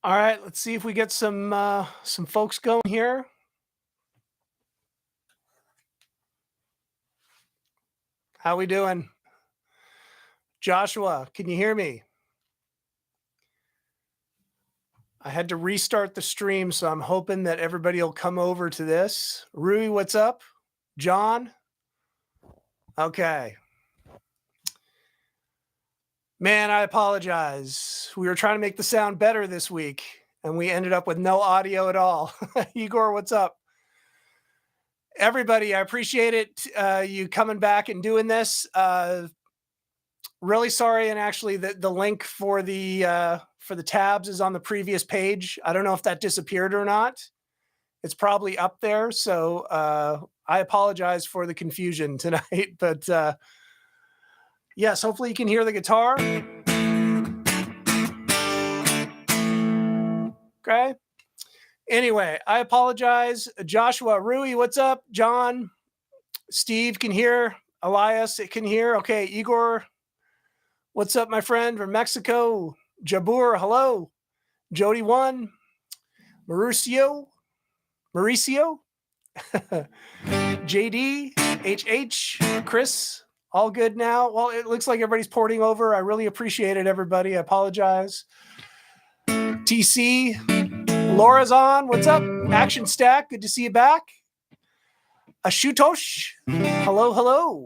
All right, let's see if we get some folks going here. How we doing? Joshua, can you hear me? I had to restart the stream, so I'm hoping that everybody will come over to this. Rui, what's up? John? Okay. Man, I apologize. We were trying to make the sound better this week, and we ended up with no audio at all. Igor, what's up? Everybody, I appreciate it. You coming back and doing this. Really sorry, and actually, the link for the tabs is on the previous page. I don't know if that disappeared or not. It's probably up there, so I apologize for the confusion tonight. But yes, hopefully you can hear the guitar. Okay. Anyway, I apologize. Joshua, Rui, what's up? John, Steve can hear. Elias can hear. Okay, Igor, what's up, my friend from Mexico? Jabur, hello. Jody 1. Mauricio. JD, HH, Chris, all good now. Well, it looks like everybody's porting over. I really appreciate it, everybody. I apologize. TC, Laura's on. What's up? Action Stack, good to see you back. Ashutosh, hello, hello.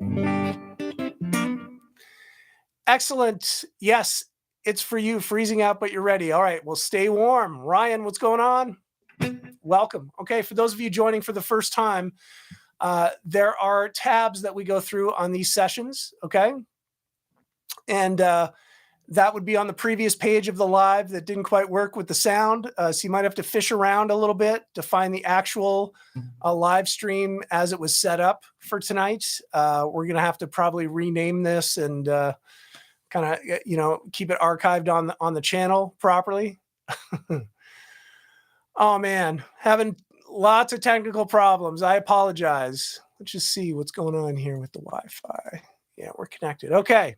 Excellent. Yes, it's for you, freezing out, but you're ready. All right, well, stay warm. Ryan, what's going on? Welcome. Okay, for those of you joining for the first time, there are tabs that we go through on these sessions, okay? And that would be on the previous page of the live that didn't quite work with the sound. So you might have to fish around a little bit to find the actual live stream as it was set up for tonight. We're going to have to probably rename this and kind of, keep it archived on the channel properly. Oh man, having lots of technical problems. I apologize. Let's just see what's going on here with the Wi-Fi. Yeah, we're connected. Okay.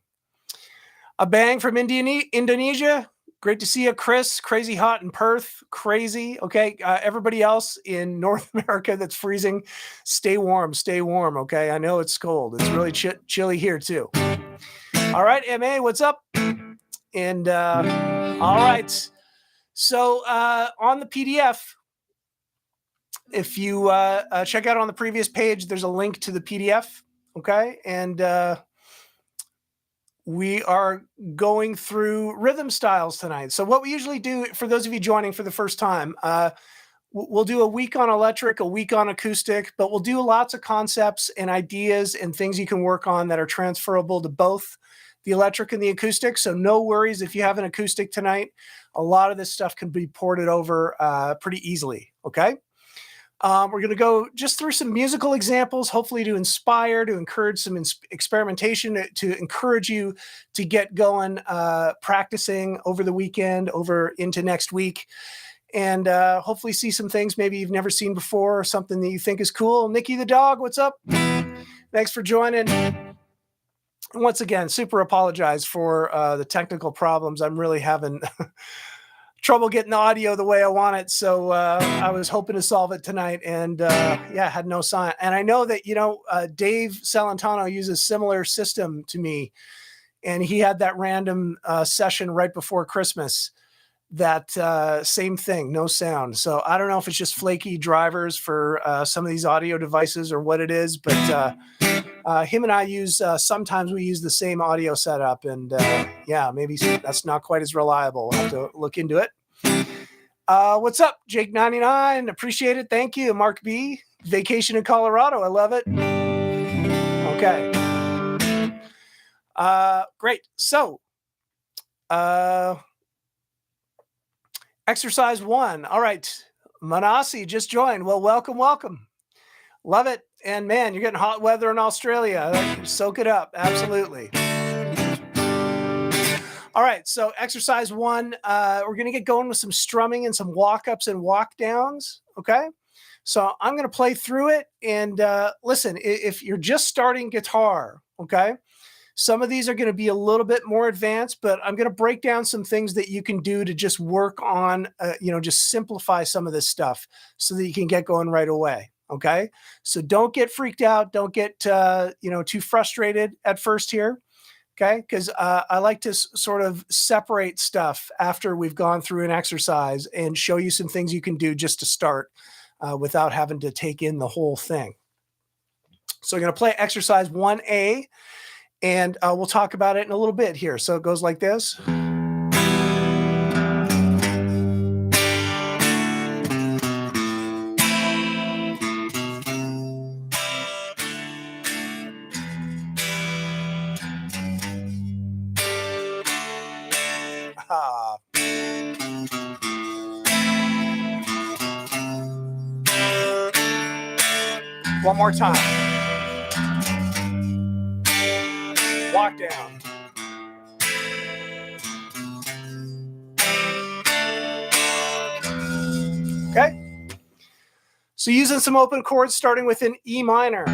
A bang from Indonesia. Great to see you, Chris. Crazy hot in Perth. Crazy. Okay. Everybody else in North America that's freezing, stay warm. Stay warm. Okay. I know it's cold. It's really chilly here too. All right, MA, what's up? And all right. So on the PDF, if you check out on the previous page, there's a link to the PDF, okay? And we are going through rhythm styles tonight. So what we usually do, for those of you joining for the first time, we'll do a week on electric, a week on acoustic, but we'll do lots of concepts and ideas and things you can work on that are transferable to both the electric and the acoustic. So no worries if you have an acoustic tonight. A lot of this stuff can be ported over pretty easily, okay? We're going to go just through some musical examples, hopefully to inspire, to encourage some experimentation, to encourage you to get going, practicing over the weekend, over into next week, and hopefully see some things maybe you've never seen before or something that you think is cool. Nikki the dog, what's up? Thanks for joining. Once again, super apologize for the technical problems. I'm really having trouble getting the audio the way I want it. So I was hoping to solve it tonight and had no sign. And I know that, Dave Salentano uses a similar system to me. And he had that random session right before Christmas, that same thing, no sound. So I don't know if it's just flaky drivers for some of these audio devices or what it is, but him and I sometimes we use the same audio setup, and maybe that's not quite as reliable. We'll have to look into it. What's up, Jake99? Appreciate it. Thank you. Mark B. Vacation in Colorado. I love it. Okay. Great. So, exercise 1. All right. Manasi just joined. Well, welcome. Love it. And man, you're getting hot weather in Australia. Soak it up. Absolutely. All right. So exercise 1, we're going to get going with some strumming and some walk-ups and walk-downs. Okay. So I'm going to play through it. And listen, if you're just starting guitar, okay, Some of these are going to be a little bit more advanced, but I'm going to break down some things that you can do to just work on, just simplify some of this stuff so that you can get going right away. Okay. So don't get freaked out. Don't get, too frustrated at first here. Okay. Because I like to sort of separate stuff after we've gone through an exercise and show you some things you can do just to start without having to take in the whole thing. So we're going to play exercise 1A. And we'll talk about it in a little bit here. So it goes like this. One more time. Walk down. Okay. So using some open chords starting with an E minor.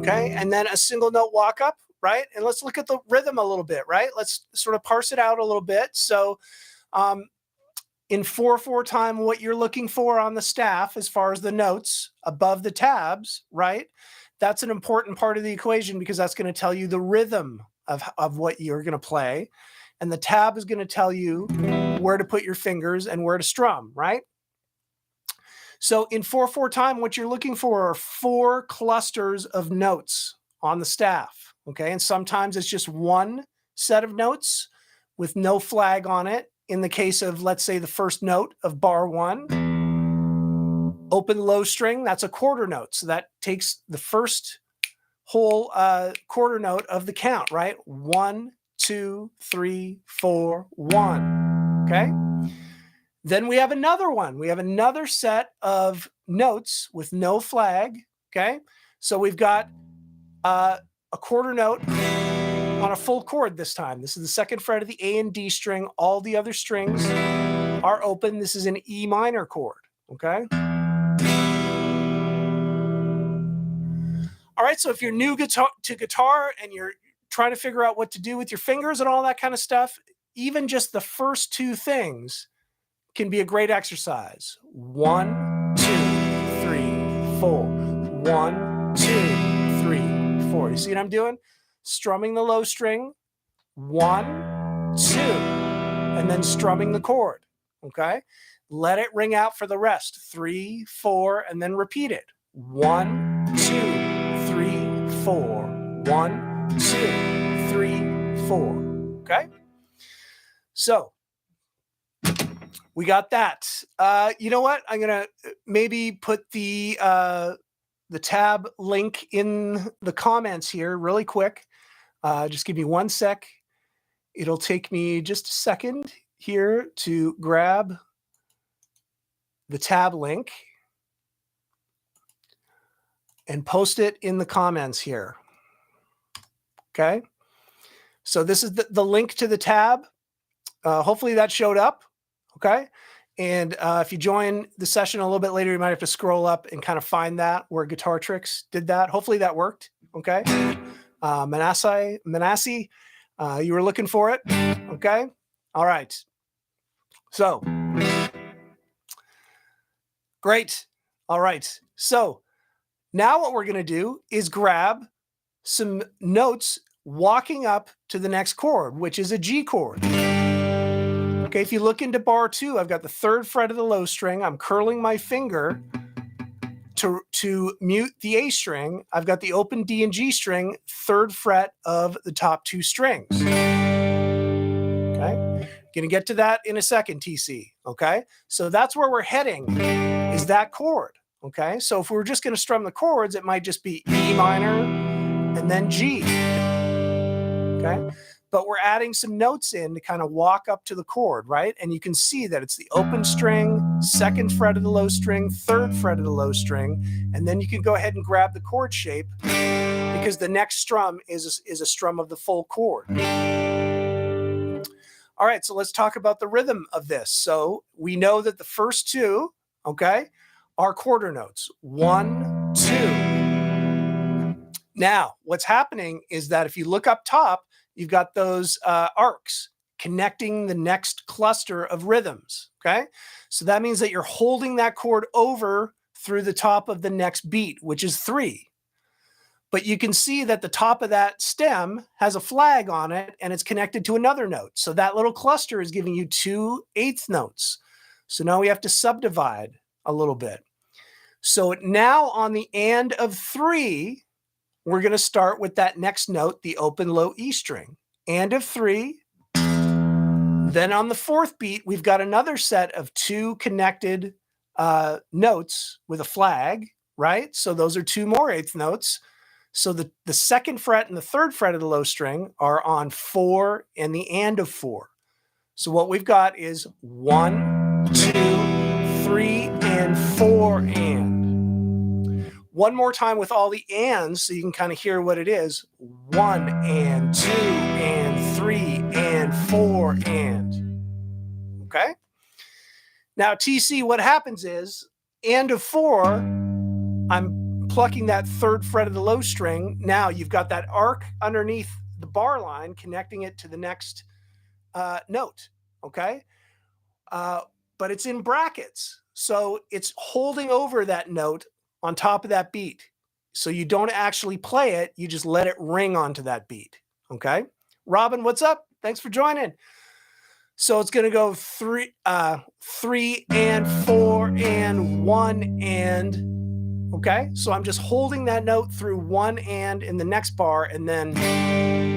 Okay. And then a single note walk up, right? And let's look at the rhythm a little bit, right? Let's sort of parse it out a little bit. So in 4/4 time, what you're looking for on the staff as far as the notes above the tabs, right? That's an important part of the equation because that's going to tell you the rhythm of what you're going to play. And the tab is going to tell you where to put your fingers and where to strum, right? So in 4/4 time, what you're looking for are 4 clusters of notes on the staff, okay? And sometimes it's just one set of notes with no flag on it. In the case of, let's say, the first note of bar 1, open low string, that's a quarter note. So that takes the first whole quarter note of the count, right? 1, 2, 3, 4, 1, okay? Then we have another one. We have another set of notes with no flag, okay? So we've got a quarter note on a full chord this time. This is the second fret of the A and D string. All the other strings are open. This is an E minor chord, okay? All right, so if you're new to guitar and you're trying to figure out what to do with your fingers and all that kind of stuff, even just the first 2 things can be a great exercise. 1, 2, 3, 4. 1, 2, 3, 4. You see what I'm doing? Strumming the low string, 1, 2, and then strumming the chord, okay? Let it ring out for the rest, 3, 4, and then repeat it. 1, 2, 3, 4. 1, 2, 3, 4, okay? So we got that. You know what? I'm gonna maybe put the tab link in the comments here really quick. Just give me 1 sec. It'll take me just a second here to grab the tab link and post it in the comments here. Okay. So this is the link to the tab. Hopefully that showed up. Okay. And if you join the session a little bit later, you might have to scroll up and kind of find that where Guitar Tricks did that. Hopefully that worked. Okay. Manasseh, you were looking for it. Okay. All right. So great. All right. So now what we're going to do is grab some notes walking up to the next chord, which is a G chord. Okay, if you look into bar 2, I've got the 3rd fret of the low string. I'm curling my finger to mute the A string. I've got the open D and G string, 3rd fret of the top 2 strings. Okay, gonna get to that in a second, TC. Okay, so that's where we're heading, is that chord. Okay, so if we were just gonna strum the chords, it might just be E minor and then G. Okay. But we're adding some notes in to kind of walk up to the chord, right? And you can see that it's the open string, 2nd fret of the low string, 3rd fret of the low string, and then you can go ahead and grab the chord shape because the next strum is a strum of the full chord. All right, so let's talk about the rhythm of this. So we know that the first 2, okay, are quarter notes. 1, 2. Now, what's happening is that if you look up top, you've got those arcs connecting the next cluster of rhythms, okay? So that means that you're holding that chord over through the top of the next beat, which is 3. But you can see that the top of that stem has a flag on it and it's connected to another note. So that little cluster is giving you 2 eighth notes. So now we have to subdivide a little bit. So now on the and of 3, we're going to start with that next note, the open low E string. And of 3. Then on the 4th beat, we've got another set of 2 connected notes with a flag, right? So those are 2 more eighth notes. So the 2nd fret and the 3rd fret of the low string are on 4 and the and of 4. So what we've got is 1, 2, 3, and 4 and. One more time with all the ands so you can kind of hear what it is. 1 and 2 and 3 and 4 and. Okay? Now TC, what happens is, and of 4, I'm plucking that 3rd fret of the low string. Now you've got that arc underneath the bar line connecting it to the next note, okay? But it's in brackets. So it's holding over that note on top of that beat. So you don't actually play it, you just let it ring onto that beat, okay? Robin, what's up? Thanks for joining. So it's going to go 3 and 4 and 1 and, okay? So I'm just holding that note through 1 and in the next bar and then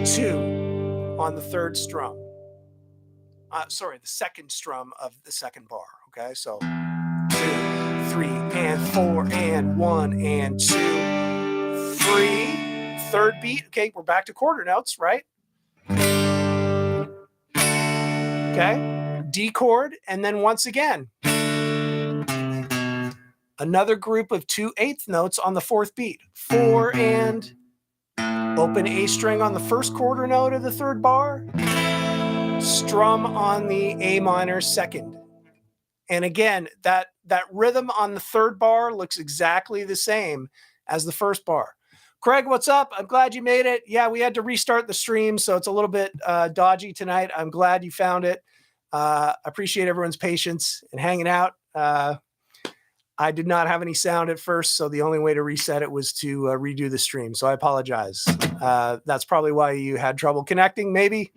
2 on the 3rd strum. Sorry, the 2nd strum of the 2nd bar, okay? So 2, 3 and 4 and 1 and 2, 3, 3rd beat. Okay, we're back to quarter notes, right? Okay, D chord, and then once again, another group of 2 eighth notes on the 4th beat. 4 and open A string on the 1st quarter note of the 3rd bar, strum on the A minor 2nd. And again, that rhythm on the 3rd bar looks exactly the same as the 1st bar. Craig, what's up? I'm glad you made it. Yeah, we had to restart the stream, so it's a little bit dodgy tonight. I'm glad you found it. Appreciate everyone's patience and hanging out. I did not have any sound at first, so the only way to reset it was to redo the stream. So I apologize. That's probably why you had trouble connecting, maybe.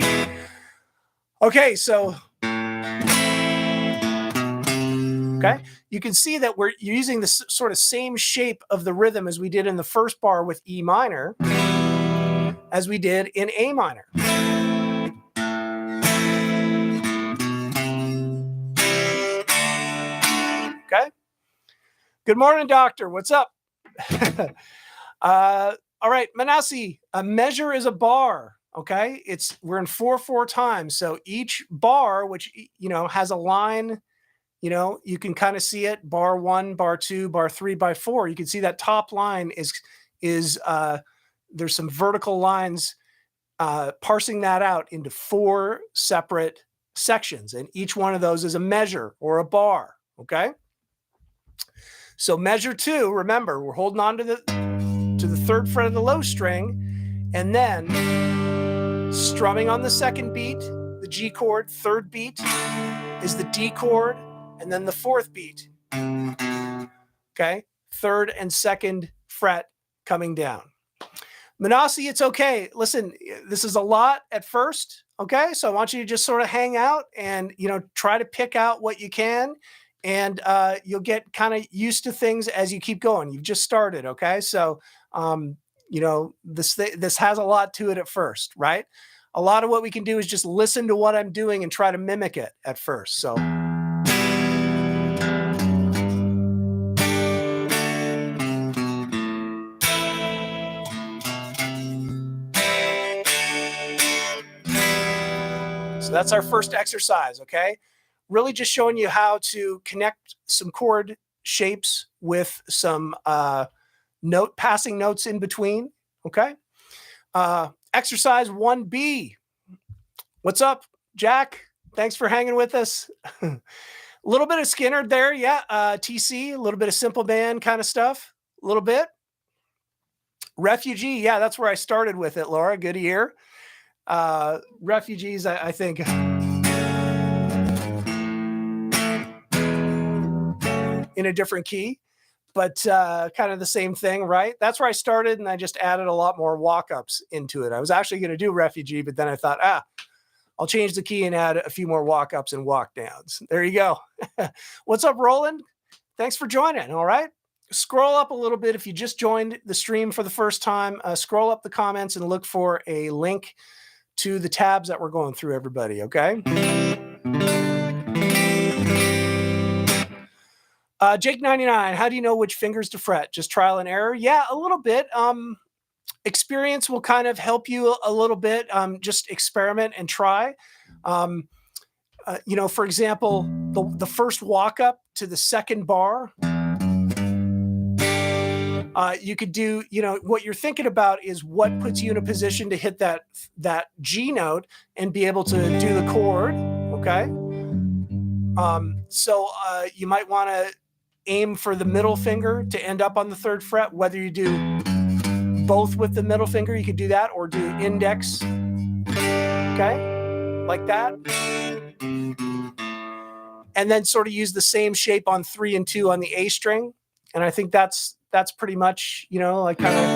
Okay, so okay, you can see that we're using the sort of same shape of the rhythm as we did in the 1st bar with E minor, as we did in A minor. Okay. Good morning, doctor. What's up? All right, Manasi, a measure is a bar. Okay, we're in 4/4 time, so each bar, which has a line, you can kind of see it. Bar 1, bar 2, bar 3, bar 4. You can see that top line is there's some vertical lines parsing that out into 4 separate sections, and each one of those is a measure or a bar. Okay. So measure 2, remember, we're holding on to the 3rd fret of the low string, and then strumming on the 2nd beat, the G chord. 3rd beat is the D chord, and then the 4th beat. Okay, 3rd and 2nd fret coming down. Manasi, it's okay. Listen, this is a lot at first. Okay, so I want you to just sort of hang out and try to pick out what you can. And you'll get kind of used to things as you keep going. You've just started, okay? So, this has a lot to it at first, right? A lot of what we can do is just listen to what I'm doing and try to mimic it at first. So, that's our first exercise, okay? Really just showing you how to connect some chord shapes with some passing notes in between, okay? Exercise 1B. What's up, Jack? Thanks for hanging with us. A little bit of Skinner there, yeah. TC, a little bit of simple band kind of stuff, a little bit. Refugee, yeah, that's where I started with it, Laura. Good ear. Refugees, I think. In a different key, but kind of the same thing, right? That's where I started, and I just added a lot more walk-ups into it. I was actually going to do Refugee, but then I thought, I'll change the key and add a few more walk-ups and walk-downs. There you go. What's up, Roland? Thanks for joining, all right? Scroll up a little bit if you just joined the stream for the first time. Scroll up the comments and look for a link to the tabs that we're going through, everybody, okay? Jake99, how do you know which fingers to fret? Just trial and error? Yeah, a little bit. Experience will kind of help you a little bit. Just experiment and try. For example, the first walk up to the second bar, you could do, what you're thinking about is what puts you in a position to hit that G note and be able to do the chord, okay? So you might want to aim for the middle finger to end up on the third fret, whether you do both with the middle finger, you could do that, or do index, okay, like that. And then sort of use the same shape on 3 and 2 on the A string. And I think that's pretty much, like kind of,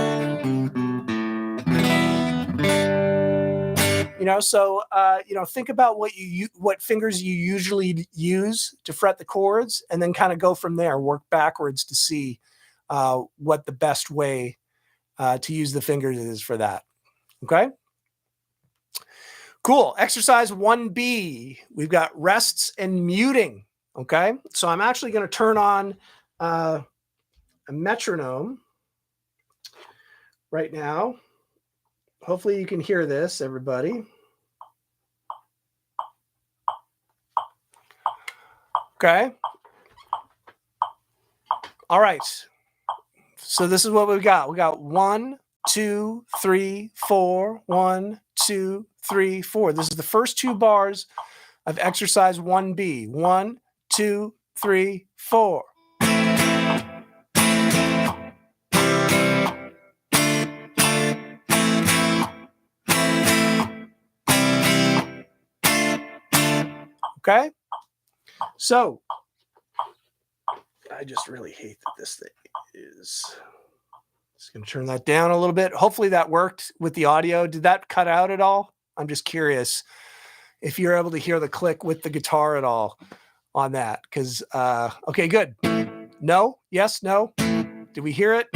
so, think about what fingers you usually use to fret the chords, and then kind of go from there, work backwards to see what the best way to use the fingers is for that. Okay. Cool. Exercise 1B. We've got rests and muting. Okay. So I'm actually going to turn on a metronome right now. Hopefully you can hear this, everybody. Okay. All right. So this is what we've got. We got 1, 2, 3, 4, 1, 2, 3, 4. This is the first 2 bars of exercise 1B. 1, 2, 3, 4. Okay. So I just really hate that this thing is. Just going to turn that down a little bit. Hopefully that worked with the audio. Did that cut out at all? I'm just curious if you're able to hear the click with the guitar at all on that. Because, okay, good. No? Yes? No? Did we hear it?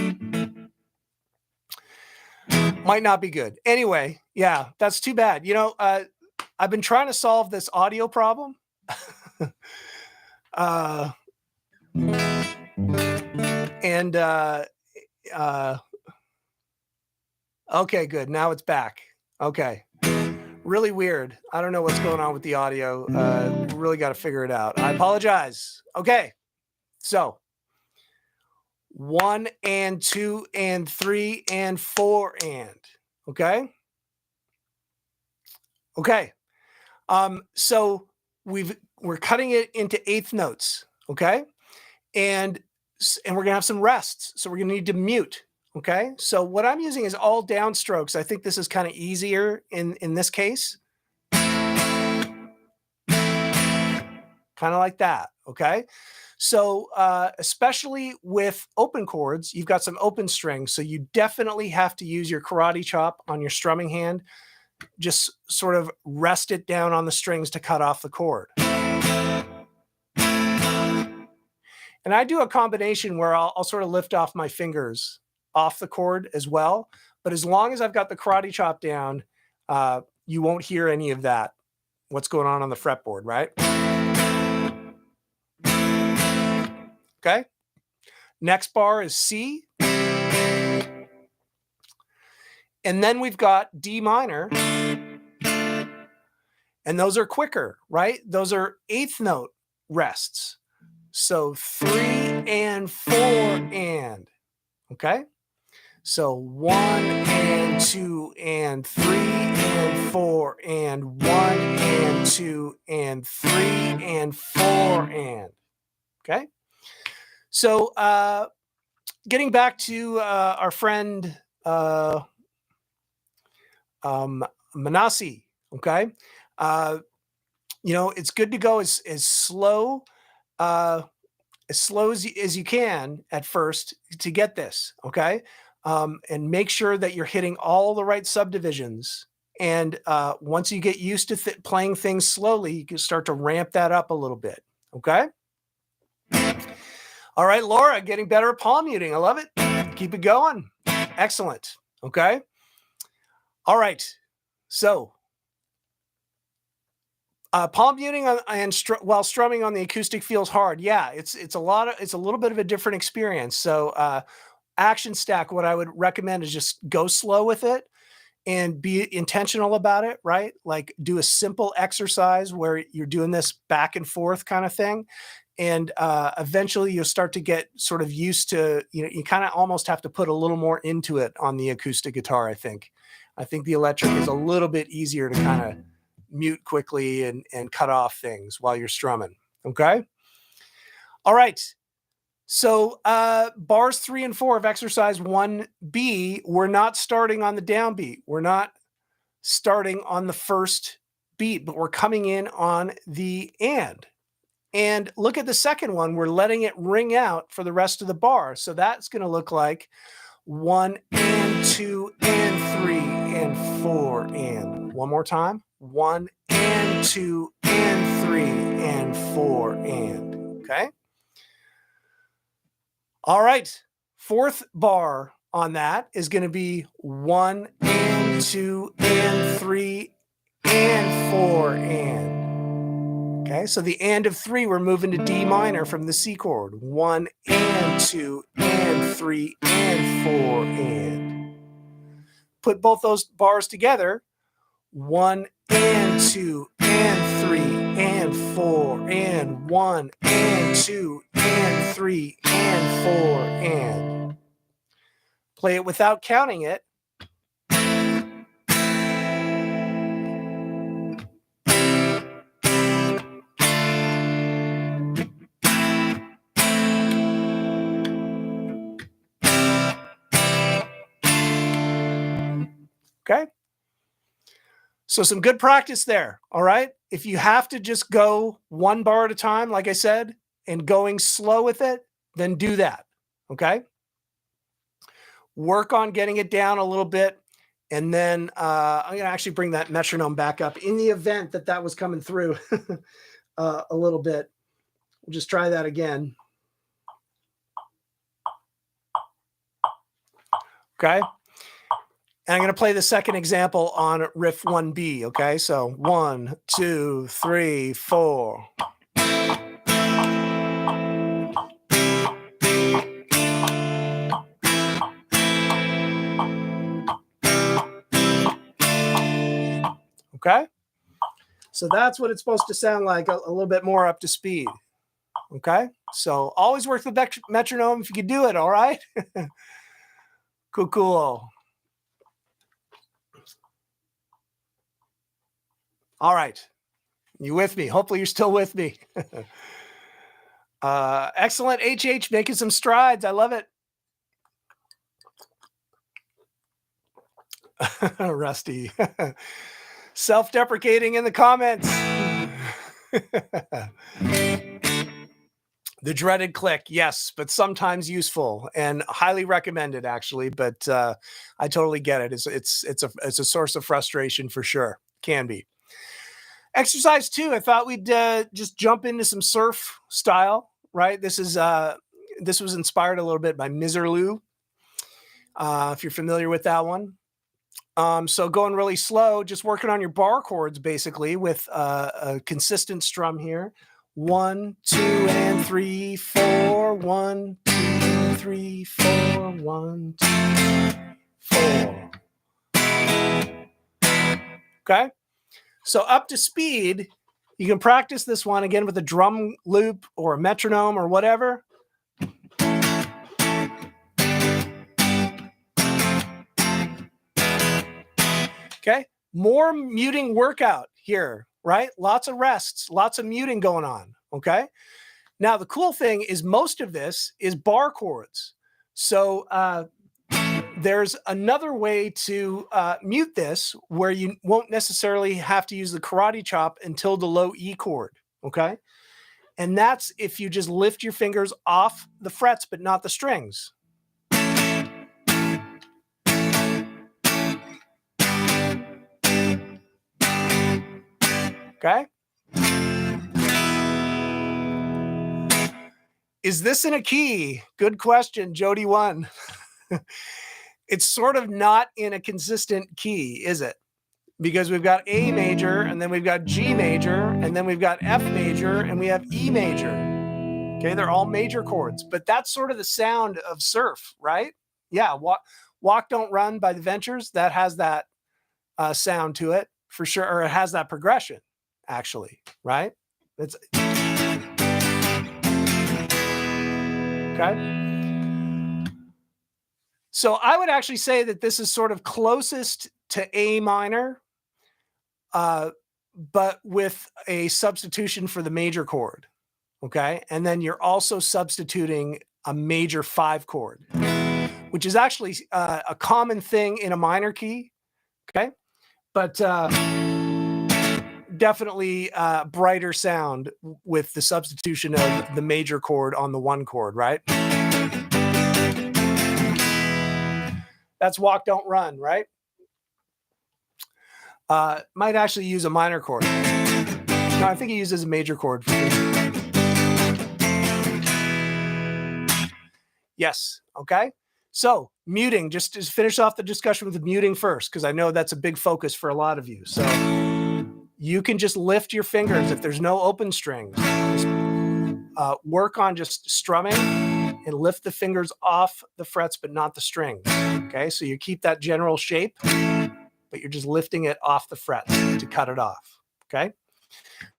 Might not be good. Anyway, yeah, that's too bad. I've been trying to solve this audio problem. Okay, good. Now it's back. Okay. Really weird. I don't know what's going on with the audio. Really got to figure it out. I apologize. Okay. So 1 and 2 and 3 and 4 and. Okay. Okay. So we're cutting it into eighth notes. Okay. And we're going to have some rests. So we're going to need to mute. Okay. So what I'm using is all downstrokes. I think this is kind of easier in this case. Kind of like that. Okay. So especially with open chords, you've got some open strings. So you definitely have to use your karate chop on your strumming hand. Just sort of rest it down on the strings to cut off the chord. And I do a combination where I'll sort of lift off my fingers off the chord as well. But as long as I've got the karate chop down, you won't hear any of that. What's going on the fretboard, right? Okay. Next bar is C. And then we've got D minor. And those are quicker, right? Those are eighth note rests. So 3 and 4 and. Okay. So 1 and 2 and 3 and 4 and 1 and 2 and 3 and 4 and. Okay. So getting back to our friend Manasi. Okay. You know, it's good to go as slow as you can at first to get this. Okay. And make sure that you're hitting all the right subdivisions. And once you get used to playing things slowly, you can start to ramp that up a little bit. Okay. All right, Laura, getting better at palm muting. I love it. Keep it going. Excellent. Okay. All right. So palm muting while strumming on the acoustic feels hard. Yeah, it's a little bit of a different experience. So action stack, what I would recommend is just go slow with it and be intentional about it, right? Like do a simple exercise where you're doing this back and forth kind of thing. And eventually you'll start to get sort of used to, you know, you kind of almost have to put a little more into it on the acoustic guitar, I think. I think the electric is a little bit easier to kind of mute quickly and cut off things while you're strumming. Okay. All right. So bars 3 and 4 of exercise 1B, we're not starting on the downbeat. We're not starting on the first beat, but we're coming in on the and. And look at the second one. We're letting it ring out for the rest of the bar. So that's going to look like 1 and 2 and 3 and 4 and. One more time. 1 and 2 and 3 and 4 and. Okay. All right. Fourth bar on that is going to be 1 and 2 and 3 and 4 and. Okay, so the and of 3, we're moving to D minor from the C chord. 1 and 2 and 3 and 4 and. Put both those bars together. 1 and 2 and 3 and 4 and 1 and 2 and 3 and 4 and. Play it without counting it. Okay. So some good practice there. All right. If you have to just go one bar at a time, like I said, and going slow with it, then do that. Okay. Work on getting it down a little bit. And then I'm going to actually bring that metronome back up in the event that that was coming through a little bit. We'll just try that again. Okay. And I'm going to play the second example on riff 1B. Okay. So 1, 2, 3, 4. Okay. So that's what it's supposed to sound like, a little bit more up to speed. Okay. So always work the metronome if you can do it. All right. Cool. All right. You with me? Hopefully you're still with me. Excellent. HH making some strides. I love it. Rusty. Self-deprecating in the comments. The dreaded click, yes, but sometimes useful and highly recommended, actually. But I totally get it. It's a source of frustration for sure. Can be. Exercise 2. I thought we'd just jump into some surf style. Right. This was inspired a little bit by Miserlou. If you're familiar with that one. So going really slow, just working on your bar chords basically with a consistent strum here. 1, 2, and 3, 4. 1, 2, 3, 4. 1, 2, 4. Okay. So up to speed, you can practice this one again with a drum loop or a metronome or whatever. Okay. More muting workout here, right? Lots of rests, lots of muting going on. Okay. Now, the cool thing is most of this is bar chords. So there's another way to mute this where you won't necessarily have to use the karate chop until the low E chord, okay? And that's if you just lift your fingers off the frets but not the strings. Okay? Is this in a key? Good question, Jody 1. It's sort of not in a consistent key, is it? Because we've got A major, and then we've got G major, and then we've got F major, and we have E major. Okay, they're all major chords, but that's sort of the sound of surf, right? Yeah, Walk Don't Run by the Ventures, that has that sound to it for sure, or it has that progression, actually, right? It's okay. So I would actually say that this is sort of closest to A minor, but with a substitution for the major chord, okay? And then you're also substituting a major 5 chord, which is actually a common thing in a minor key, okay? But definitely brighter sound with the substitution of the major chord on the 1 chord, right? That's Walk Don't Run, right? Might actually use a minor chord. No, I think he uses a major chord. Yes, okay? So muting, just to finish off the discussion with the muting first, because I know that's a big focus for a lot of you. So you can just lift your fingers if there's no open strings. Just, work on just strumming and lift the fingers off the frets, but not the strings. Okay, so you keep that general shape, but you're just lifting it off the frets to cut it off. Okay,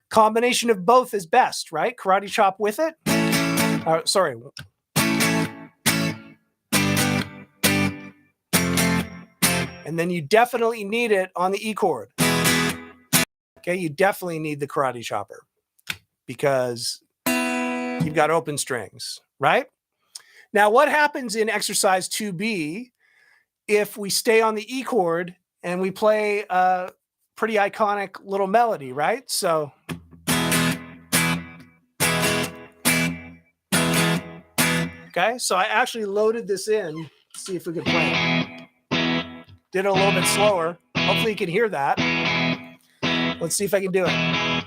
combination of both is best, right? Karate chop with it. Sorry. And then you definitely need it on the E chord. Okay, you definitely need the karate chopper because you've got open strings, right? Now, what happens in exercise 2B if we stay on the E chord and we play a pretty iconic little melody, right? So okay, so I actually loaded this in to see if we could play it. Did it a little bit slower. Hopefully you can hear that. Let's see if I can do it.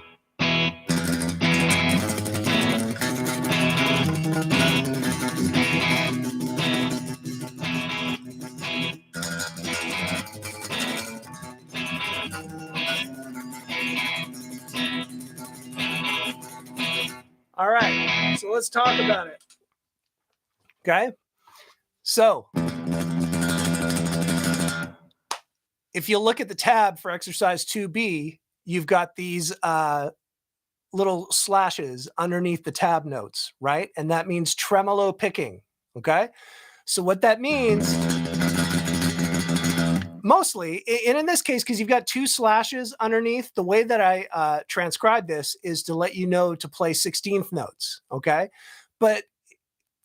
All right, so let's talk about it. Okay, so if you look at the tab for exercise 2B, you've got these little slashes underneath the tab notes, right? And that means tremolo picking, okay? So what that means, mostly, and in this case, because you've got 2 slashes underneath, the way that I transcribe this is to let you know to play 16th notes, okay? But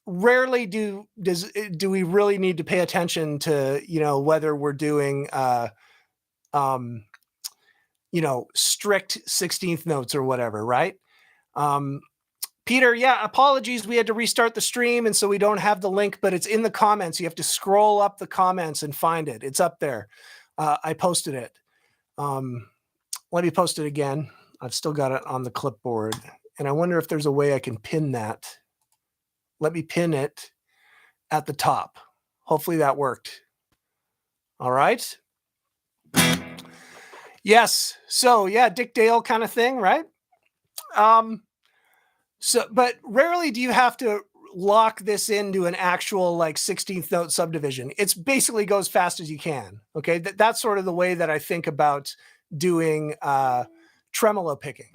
rarely do we really need to pay attention to, you know, whether we're doing you know, strict 16th notes or whatever, right? Peter, yeah, apologies, we had to restart the stream, and so we don't have the link, but it's in the comments. You have to scroll up the comments and find it. It's up there. I posted it. Let me post it again. I've still got it on the clipboard, and I wonder if there's a way I can pin that. Let me pin it at the top. Hopefully that worked. All right. Yes. So yeah, Dick Dale kind of thing, right? But rarely do you have to lock this into an actual like 16th note subdivision. It's basically go as fast as you can. Okay. That's sort of the way that I think about doing tremolo picking.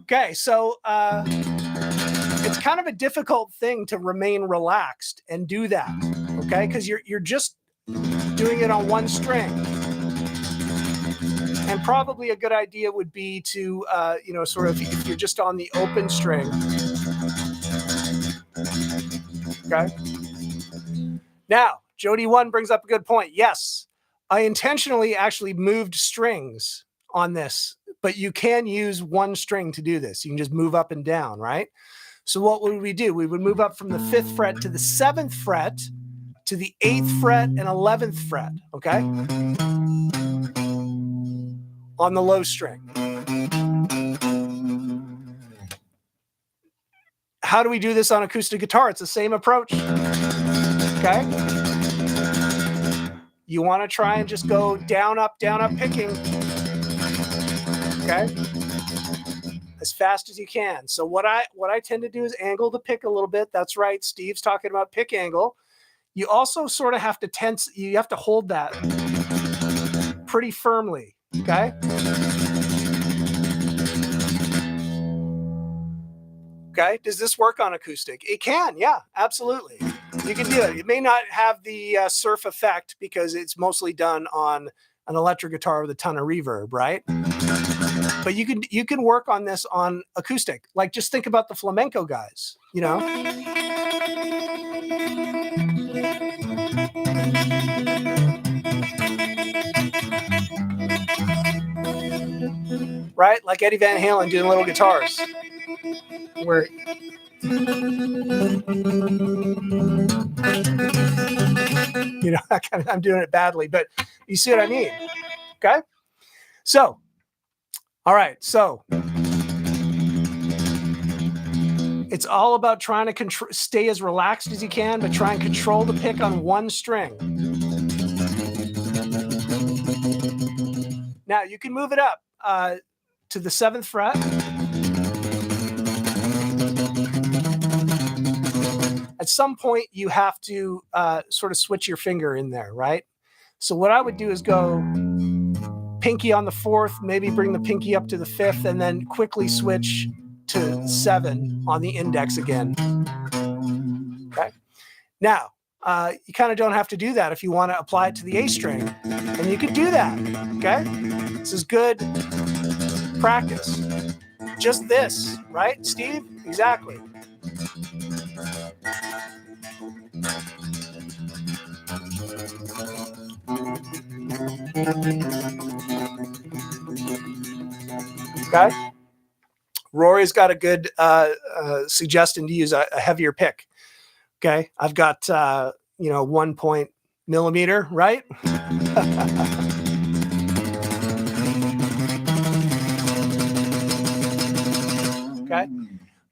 Okay. So it's kind of a difficult thing to remain relaxed and do that. Okay. Because you're just doing it on one string. And probably a good idea would be to, you know, sort of, if you're just on the open string, Okay. Now, Jody 1 brings up a good point. Yes, I intentionally actually moved strings on this, but you can use one string to do this. You can just move up and down, right? So what would we do? We would move up from the 5th fret to the 7th fret to the 8th fret and 11th fret, okay? On the low string. How do we do this on acoustic guitar? It's the same approach, okay? You want to try and just go down, up, picking, okay? As fast as you can. So what I tend to do is angle the pick a little bit. That's right. Steve's talking about pick angle. You also sort of have to tense, you have to hold that pretty firmly, okay? Okay, does this work on acoustic? It can, yeah, absolutely. You can do it. It may not have the surf effect because it's mostly done on an electric guitar with a ton of reverb, right? But you can work on this on acoustic. Like just think about the flamenco guys, you know? Right? Like Eddie Van Halen doing little guitars. Where you know, I'm doing it badly, but you see what I mean? Okay? So, all right, so it's all about trying to stay as relaxed as you can, but try and control the pick on one string. Now, you can move it up to the 7th fret. At some point, you have to sort of switch your finger in there, right? So what I would do is go pinky on the 4th, maybe bring the pinky up to the 5th, and then quickly switch to 7 on the index again. Okay. Now, you kind of don't have to do that if you want to apply it to the A string, and you can do that. Okay. This is good practice. Just this, right, Steve? Exactly. Okay. Rory's got a good suggestion to use a heavier pick. Okay. I've got, 1 millimeter, right? Okay.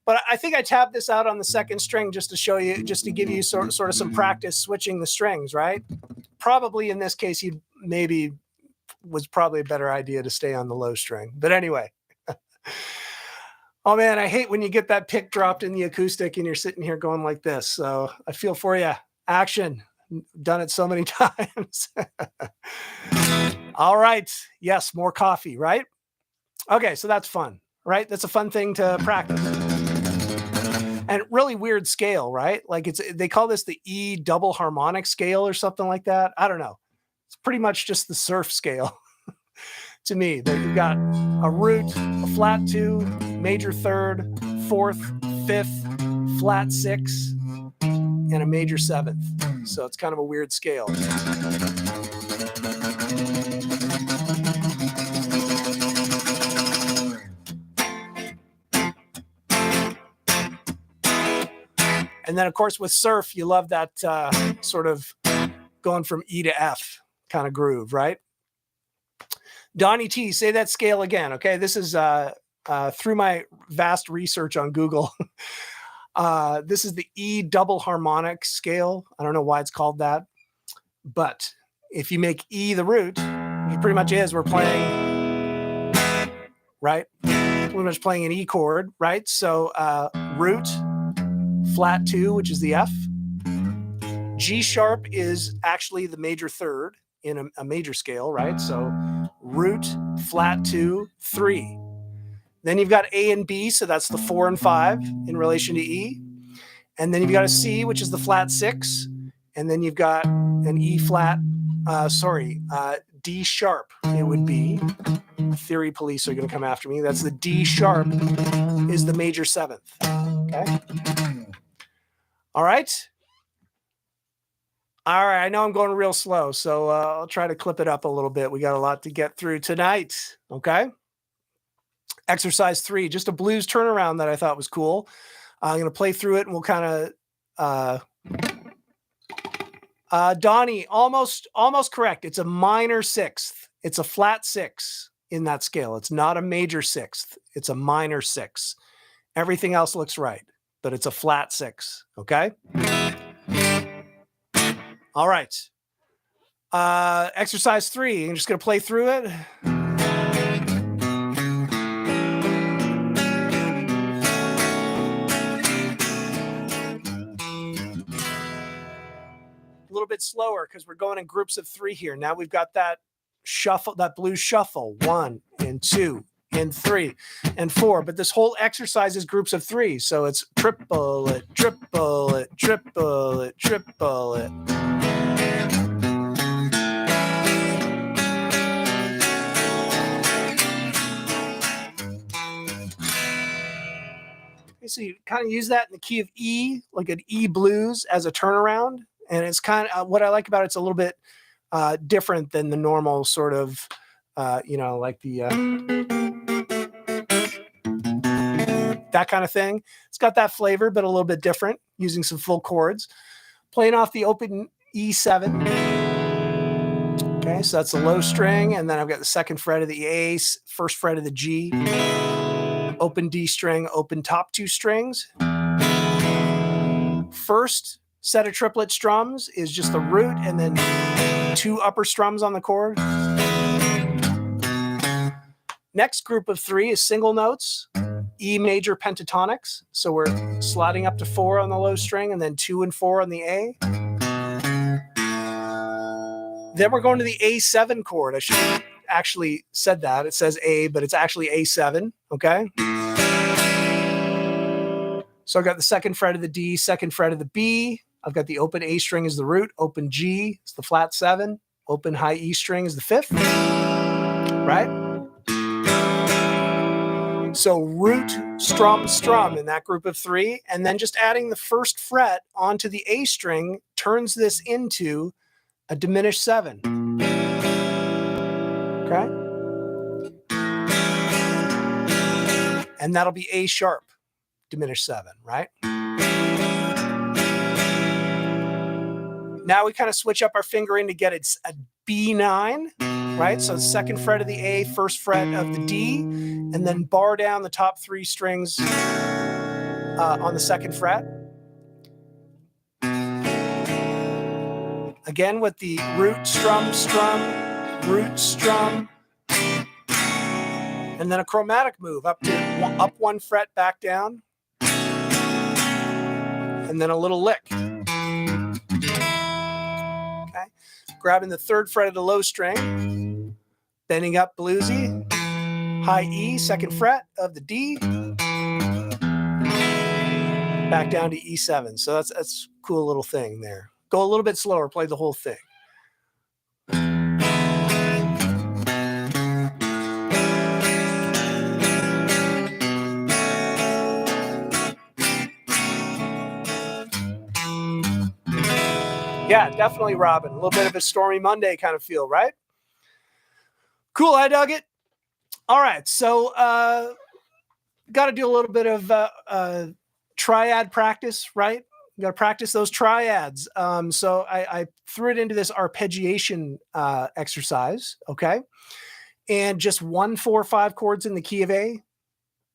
But I think I tabbed this out on the 2nd string just to show you, just to give you sort of some practice switching the strings, right? Probably in this case, was probably a better idea to stay on the low string. But anyway. Oh man, I hate when you get that pick dropped in the acoustic and you're sitting here going like this. So I feel for you. Action. Done it so many times. All right. Yes, more coffee, right? Okay, so that's fun, right? That's a fun thing to practice. And really weird scale, right? Like they call this the E double harmonic scale or something like that. I don't know. It's pretty much just the surf scale to me. That you've got a root, a flat 2, major 3rd, 4th, 5th, flat 6, and a major 7th. So it's kind of a weird scale. And then, of course, with surf, you love that sort of going from E to F kind of groove, right? Donnie T, say that scale again. Okay, this is through my vast research on Google. This is the E double harmonic scale. I don't know why it's called that, but if you make E the root, it pretty much is. We're playing, right? Pretty much playing an E chord, right? So root, flat 2, which is the F. G sharp is actually the major 3rd in a major scale, right? So root, flat 2, 3. Then you've got A and B, so that's the 4 and 5 in relation to E. And then you've got a C, which is the flat 6. And then you've got an E flat, D sharp, it would be. Theory police are going to come after me. That's the D sharp is the major 7th. Okay. All right. All right, I know I'm going real slow, so I'll try to clip it up a little bit. We got a lot to get through tonight, okay? Exercise 3, just a blues turnaround that I thought was cool. I'm going to play through it, and we'll kind of Donnie, almost correct. It's a minor sixth. It's a flat 6 in that scale. It's not a major sixth. It's a minor 6. Everything else looks right, but it's a flat 6, okay? All right. Exercise 3. I'm just going to play through it. A little bit slower because we're going in groups of 3 here. Now we've got that shuffle, that blues shuffle, 1 and 2 and 3 and 4. But this whole exercise is groups of 3. So it's triple it, triple it, triple it, triple it. So you kind of use that in the key of E, like an E blues as a turnaround. And it's kind of what I like about it's a little bit different than the normal sort of, like the that kind of thing. It's got that flavor, but a little bit different, using some full chords. Playing off the open E7. Okay, so that's the low string, and then I've got the second fret of the A, first fret of the G, open D string, open top 2 strings. First set of triplet strums is just the root and then 2 upper strums on the chord. Next group of 3 is single notes, E major pentatonics. So we're sliding up to 4 on the low string and then 2 and 4 on the A. Then we're going to the A7 chord. I should have actually said that. It says A, but it's actually A7, okay? So I've got the second fret of the D, second fret of the B. I've got the open A string as the root, open G is the flat 7, open high E string is the 5th, right? So root, strum, strum in that group of 3, and then just adding the first fret onto the A string turns this into a diminished 7. Okay? And that'll be A sharp, diminished 7, right? Now we kind of switch up our fingering to get it a B9, right? So second fret of the A, first fret of the D, and then bar down the top 3 strings on the second fret. Again with the root, strum, strum, root, strum, and then a chromatic move up 1 fret, back down, and then a little lick. Okay, grabbing the third fret of the low string, bending up bluesy, high E, second fret of the D, back down to E7. So that's a cool little thing there. Go a little bit slower, play the whole thing. Yeah, definitely, Robin. A little bit of a Stormy Monday kind of feel, right? Cool, I dug it. All right, so got to do a little bit of triad practice, right? You got to practice those triads. So I threw it into this arpeggiation exercise, okay? And just 1, 4, 5 chords in the key of A.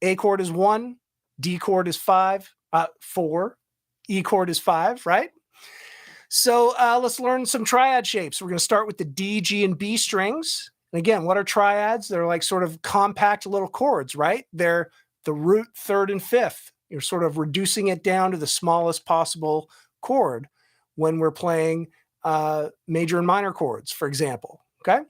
A chord is 1, D chord is 5, 4, E chord is 5, right? So let's learn some triad shapes. We're going to start with the D, G, and B strings. And again, what are triads? They're like sort of compact little chords, right? They're the root, 3rd, and 5th. You're sort of reducing it down to the smallest possible chord when we're playing major and minor chords, for example, okay?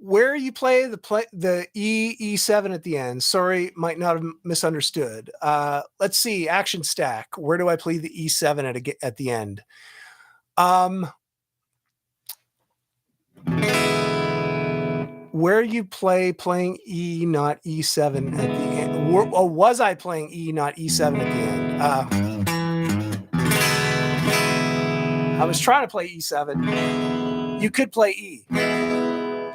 Where you play the E7 at the end, sorry, might not have misunderstood. Let's see, action stack. Where do I play the E7 at the end? Where you playing E, not E7 at the end? Or was I playing E, not E7 at the end? I was trying to play E7. You could play E.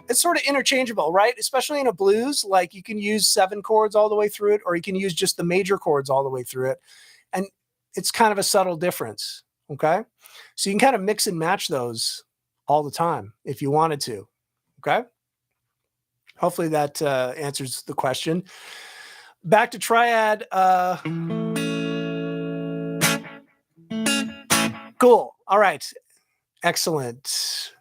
It's sort of interchangeable, right? Especially in a blues, like you can use 7 chords all the way through it, or you can use just the major chords all the way through it. And it's kind of a subtle difference, okay? So you can kind of mix and match those all the time if you wanted to, okay? Hopefully that answers the question. Back to Triad. Cool. All right. Excellent.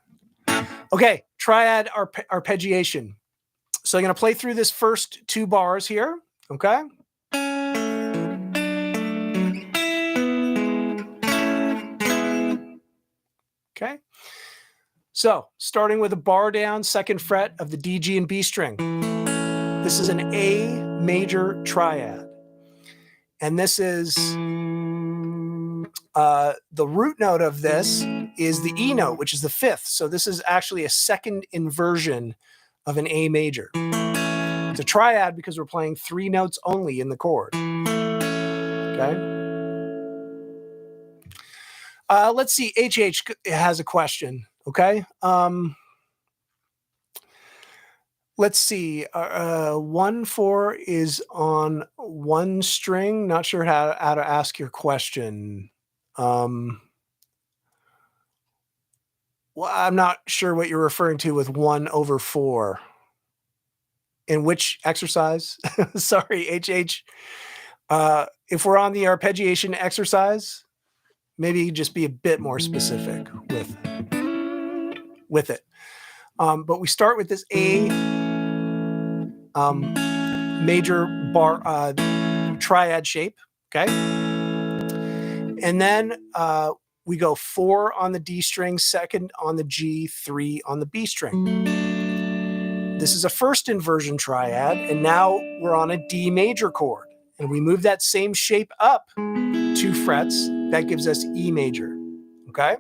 Okay, Triad arpeggiation. So I'm going to play through this first 2 bars here, okay? Okay. So starting with a bar down, 2nd fret of the D, G, and B string. This is an A major triad. And this is, the root note of this is the E note, which is the 5th. So this is actually a 2nd inversion of an A major. It's a triad because we're playing 3 notes only in the chord. Okay. Let's see. HH has a question. Okay. Let's see. 1/4 is on 1 string. Not sure how to ask your question. Well, I'm not sure what you're referring to with 1/4. In which exercise? Sorry, HH. If we're on the arpeggiation exercise, maybe just be a bit more specific with it. But we start with this A major bar triad shape, okay? And then we go 4 on the D string, 2nd on the G, 3 on the B string. This is a 1st inversion triad, and now we're on a D major chord. And we move that same shape up 2 frets. That gives us E major, okay?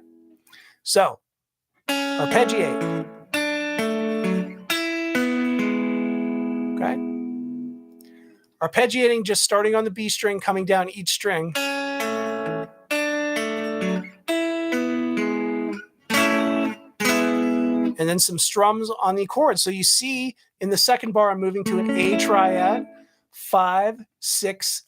So, arpeggiate. Okay? Arpeggiating, just starting on the B string, coming down each string. And then some strums on the chord. So you see in the 2nd bar, I'm moving to an A triad, 7, 6,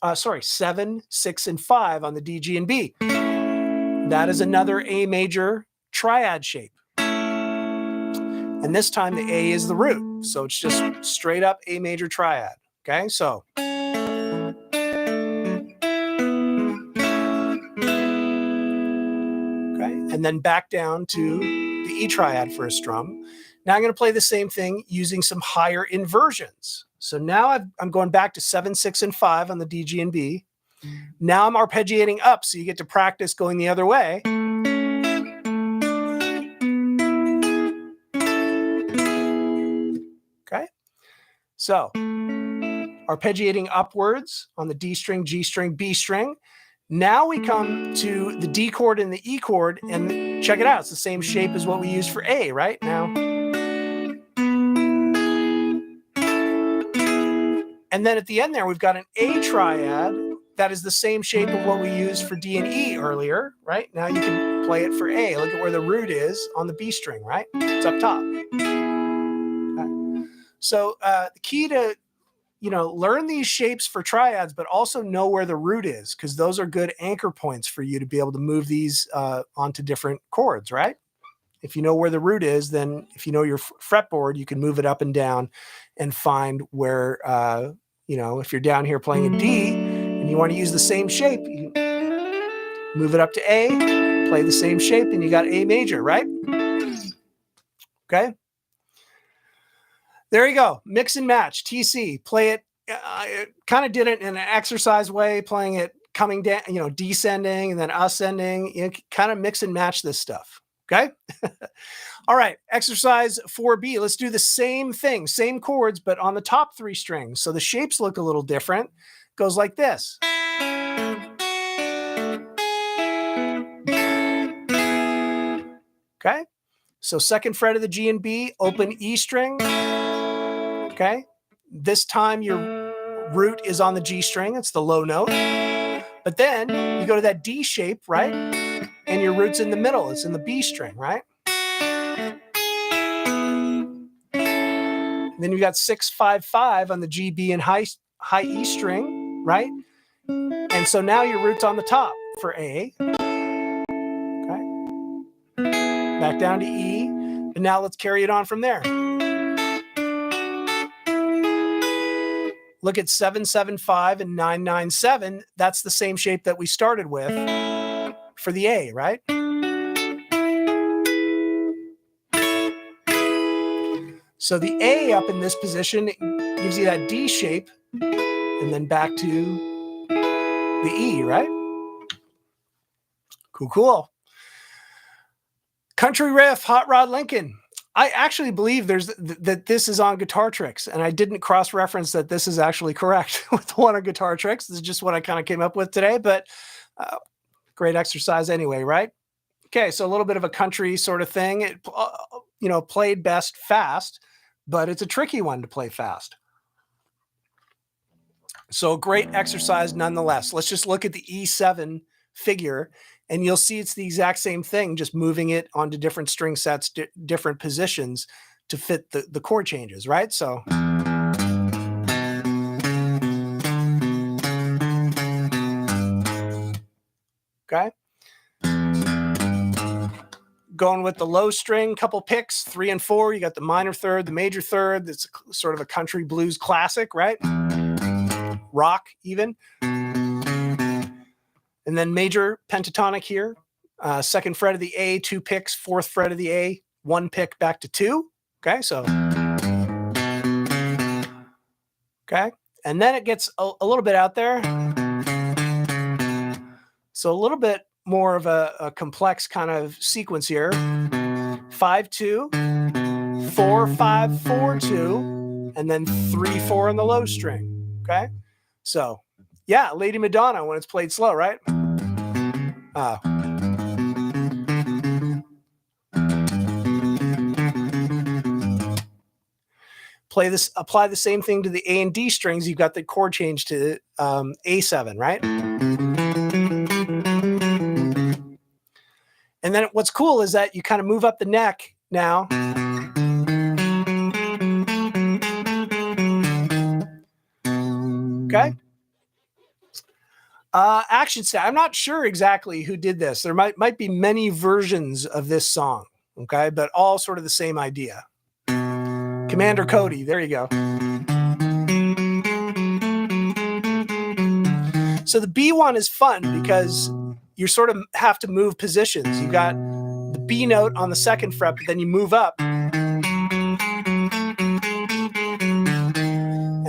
and 5 on the D, G, and B. That is another A major triad shape. And this time the A is the root. So it's just straight up A major triad. Okay, so. Okay, and then back down to the E triad for a strum. Now I'm going to play the same thing using some higher inversions. So now I'm going back to 7, 6, and 5 on the D, G, and B. Now I'm arpeggiating up, so you get to practice going the other way. Okay, so arpeggiating upwards on the D string, G string, B string. Now we come to the D chord and the E chord, and check it out. It's the same shape as what we use for A, right? Now. And then at the end there, we've got an A triad that is the same shape of what we used for D and E earlier, right? Now you can play it for A. Look at where the root is on the B string, right? It's up top. Okay. So the key to, learn these shapes for triads, but also know where the root is, because those are good anchor points for you to be able to move these onto different chords, right? If you know where the root is, then if you know your fretboard, you can move it up and down and find where, if you're down here playing a D and you want to use the same shape, you move it up to A, play the same shape, and you got A major, right? Okay. There you go. Mix and match. TC. Play it. I kind of did it in an exercise way, playing it coming down, descending and then ascending. Kind of mix and match this stuff. Okay. All right. Exercise 4B. Let's do the same thing, same chords, but on the top 3 strings. So the shapes look a little different. Goes like this. Okay. So 2nd fret of the G and B, open E string. Okay. This time your root is on the G string. It's the low note. But then you go to that D shape, right? and your root's in the middle. It's in the B string, right? Then you got 6-5-5 on the G, B, and high E string, right? And so now your root's on the top for A. Okay. Back down to E. And now let's carry it on from there. Look at 7-7-5 and 9-9-7. That's the same shape that we started with for the A, right? So the A up in this position gives you that D shape, and then back to the E, right? Cool, cool. Country riff, Hot Rod Lincoln. I actually believe that this is on Guitar Tricks, and I didn't cross-reference that this is actually correct with the one on Guitar Tricks. This is just what I kind of came up with today, but great exercise anyway, right? Okay, so a little bit of a country sort of thing. It, played best fast, but it's a tricky one to play fast. So a great exercise nonetheless. Let's just look at the E7 figure, and you'll see it's the exact same thing, just moving it onto different string sets, different positions to fit the chord changes, right? So okay. Going with the low string, couple picks, 3 and 4. You got the minor third, the major third. It's sort of a country blues classic, right? Rock even. And then major pentatonic here. Second fret of the A, 2 picks, fourth fret of the A, 1 pick back to 2. Okay, so. Okay, and then it gets a little bit out there. So a little bit more of a complex kind of sequence here. 5-2, 4-5-4-2, and then 3-4 on the low string. Okay, so yeah, Lady Madonna when it's played slow, right? Apply the same thing to the A and D strings. You've got the chord change to A7, right? And then what's cool is that you kind of move up the neck now. Okay. Action set. I'm not sure exactly who did this. There might be many versions of this song, okay, but all sort of the same idea. Commander Cody, there you go. So the B one is fun because you sort of have to move positions. You've got the B note on the second fret, but then you move up. And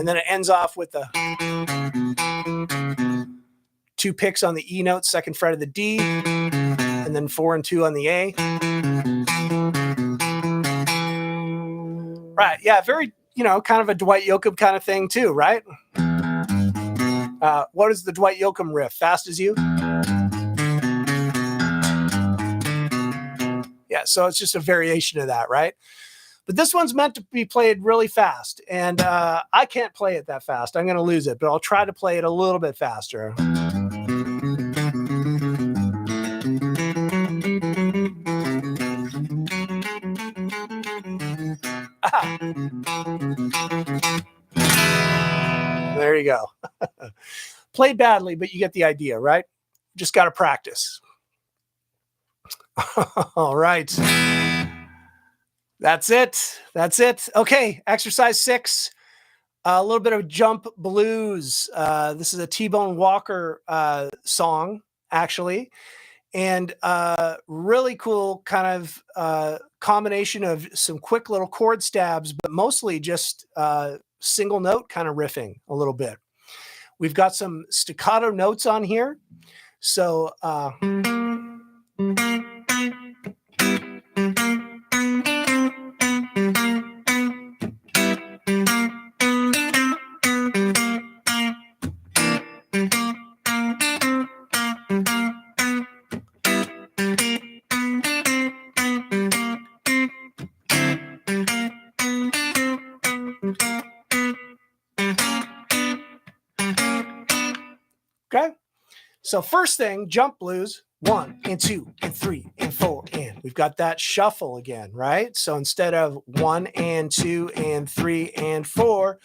then it ends off with the 2 picks on the E note, second fret of the D, and then 4 and 2 on the A. Right, yeah, very, kind of a Dwight Yoakam kind of thing too, right? What is the Dwight Yoakam riff? Fast as You? Yeah, so it's just a variation of that, right? But this one's meant to be played really fast, and I can't play it that fast. I'm going to lose it, but I'll try to play it a little bit faster. There you go. Played badly, but you get the idea, right? Just got to practice. All right. That's it. That's it. Okay, exercise 6. A little bit of jump blues. This is a T-Bone Walker song, actually. And really cool kind of combination of some quick little chord stabs, but mostly just single note kind of riffing a little bit. We've got some staccato notes on here. So okay. So first thing, jump blues, 1 and 2 and 3 and 4 and we've got that shuffle again, right? So instead of 1 and 2 and 3 and 4,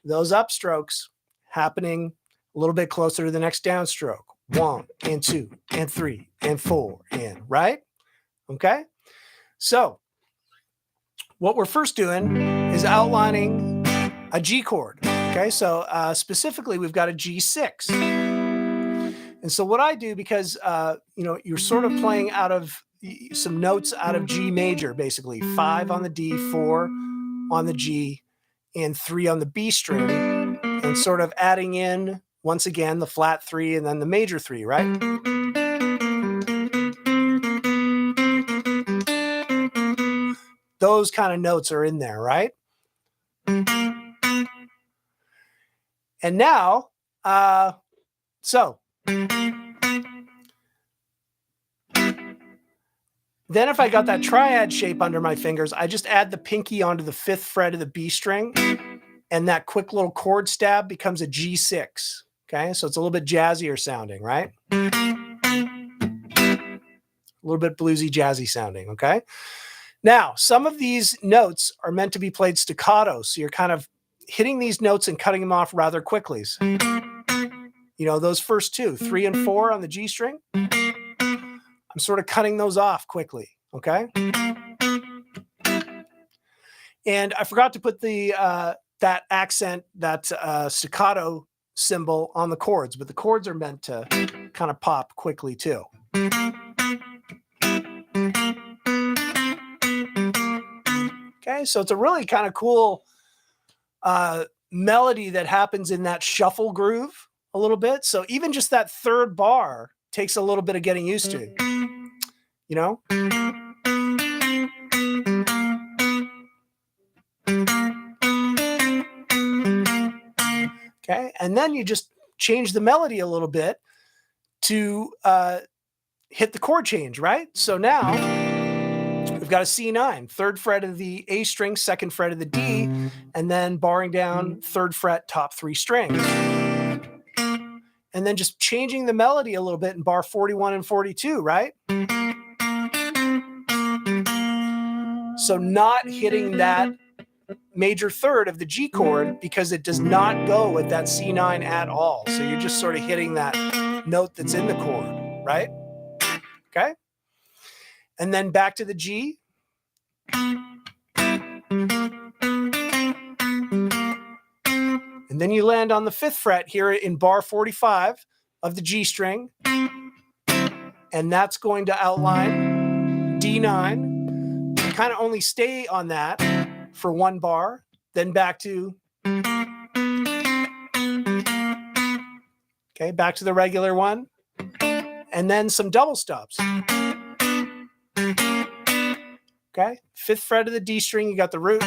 those upstrokes happening a little bit closer to the next downstroke. 1 and 2 and 3 and 4 and, right? Okay? So what we're first doing is outlining a G chord. Okay, so specifically we've got a G6. And so what I do, because you're sort of playing out of some notes out of G major, basically 5 on the D, 4 on the G, and 3 on the B string, and sort of adding in once again the flat 3 and then the major 3, right? Those kind of notes are in there, right? And now, then if I got that triad shape under my fingers, I just add the pinky onto the 5th fret of the B string, and that quick little chord stab becomes a G6. Okay, so it's a little bit jazzier sounding, right? A little bit bluesy, jazzy sounding, okay? Now, some of these notes are meant to be played staccato, so you're kind of hitting these notes and cutting them off rather quickly. You know, those first two, 3 and 4 on the G string, I'm sort of cutting those off quickly, okay? And I forgot to put the that accent, that staccato symbol on the chords, but the chords are meant to kind of pop quickly too. Okay, so it's a really kind of cool melody that happens in that shuffle groove a little bit. So even just that third bar takes a little bit of getting used to, you know? Okay, and then you just change the melody a little bit to hit the chord change, right? So now we've got a C9, 3rd fret of the A string, 2nd fret of the D, and then barring down 3rd fret, top 3 strings. And then just changing the melody a little bit in bar 41 and 42, right? So not hitting that major 3rd of the G chord because it does not go with that C9 at all. So you're just sort of hitting that note that's in the chord, right? Okay. And then back to the G. And then you land on the 5th fret here in bar 45 of the G string. And that's going to outline D9. You kind of only stay on that for 1 bar, then back to, okay, back to the regular one, and then some double stops. Okay, 5th fret of the D string, you got the root.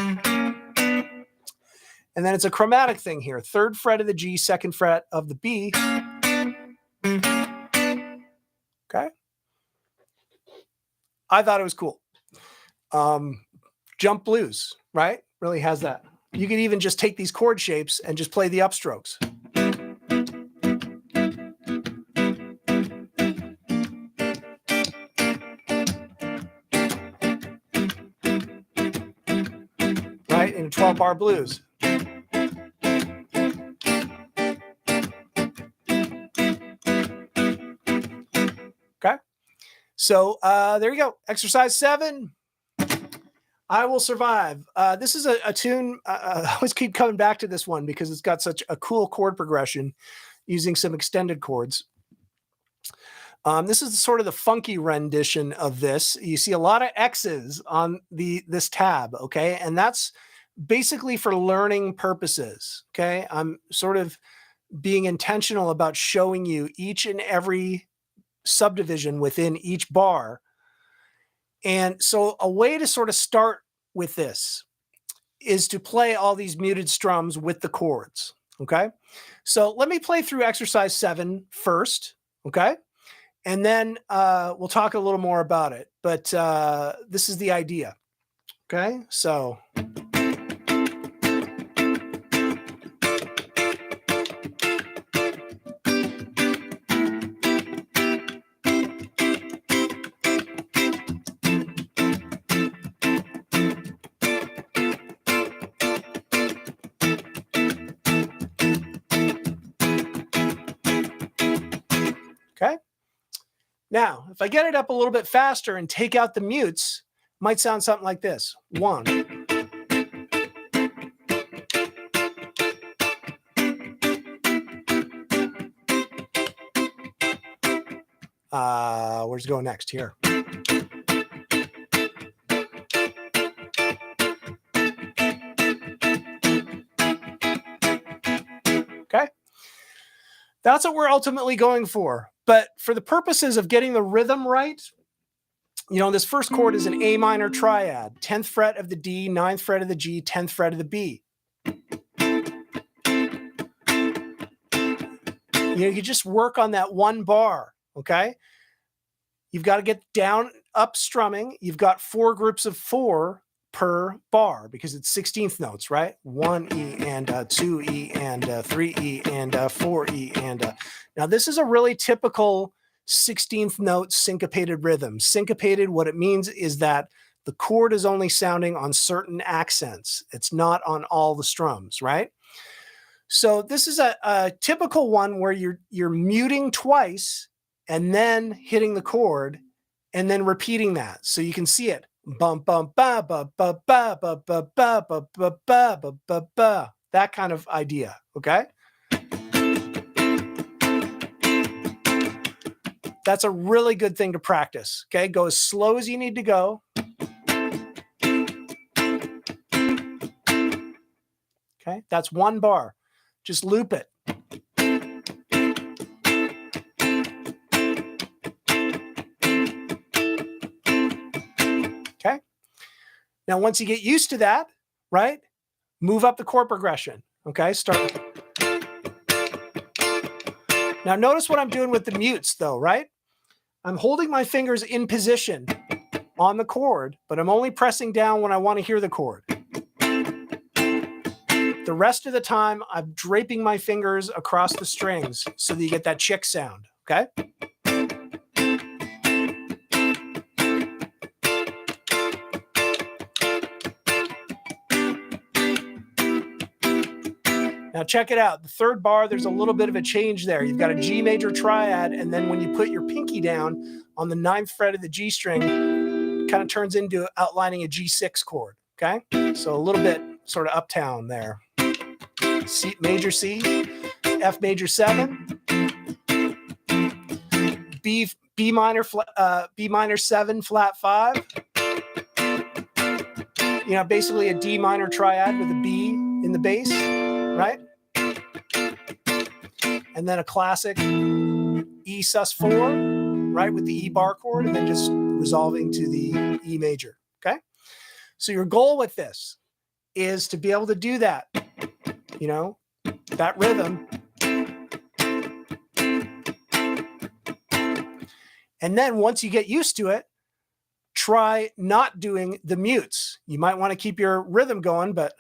And then it's a chromatic thing here. 3rd fret of the G, 2nd fret of the B. Okay. I thought it was cool. Jump blues, right? Really has that. You could even just take these chord shapes and just play the upstrokes. Right? In a 12-bar blues. Okay. So there you go. Exercise 7. I Will Survive. This is a tune. I always keep coming back to this one because it's got such a cool chord progression using some extended chords. This is sort of the funky rendition of this. You see a lot of X's on this tab, okay? And that's basically for learning purposes, okay? I'm sort of being intentional about showing you each and every subdivision within each bar. And so a way to sort of start with this is to play all these muted strums with the chords, okay? So let me play through exercise 7 first, okay? And then we'll talk a little more about it. But this is the idea, okay? So... Okay. Now, if I get it up a little bit faster and take out the mutes, it might sound something like this. 1. Where's it going next? Here. Okay. That's what we're ultimately going for. But for the purposes of getting the rhythm right, you know, this first chord is an A minor triad, 10th fret of the D, 9th fret of the G, 10th fret of the B. You know, you just work on that one bar, okay? You've got to get down, up strumming. You've got 4 groups of 4 per bar because it's 16th notes, right? 1 E and 2 E and 3 E and 4 E and now this is a really typical 16th note syncopated rhythm. Syncopated, what it means is that the chord is only sounding on certain accents. It's not on all the strums, right? So this is a typical one where you're muting twice and then hitting the chord and then repeating that. So you can see it. Bum bum ba ba ba ba ba ba ba ba ba ba ba ba ba. That kind of idea, okay? That's a really good thing to practice, okay? Go as slow as you need to go. Okay, that's 1 bar. Just loop it. Okay. Now, once you get used to that, right, move up the chord progression. Okay, start. Now, notice what I'm doing with the mutes, though, right? I'm holding my fingers in position on the chord, but I'm only pressing down when I want to hear the chord. The rest of the time, I'm draping my fingers across the strings so that you get that chick sound, okay? Now check it out. The 3rd bar, there's a little bit of a change there. You've got a G major triad, and then when you put your pinky down on the 9th fret of the G string, it kind of turns into outlining a G6 chord, okay? So a little bit sort of uptown there. C, major C, F major 7, B minor 7 flat 5. You know, basically a D minor triad with a B in the bass, right? And then a classic E sus4, right, with the E bar chord, and then just resolving to the E major, okay? So your goal with this is to be able to do that, you know, that rhythm. And then once you get used to it, try not doing the mutes. You might want to keep your rhythm going, but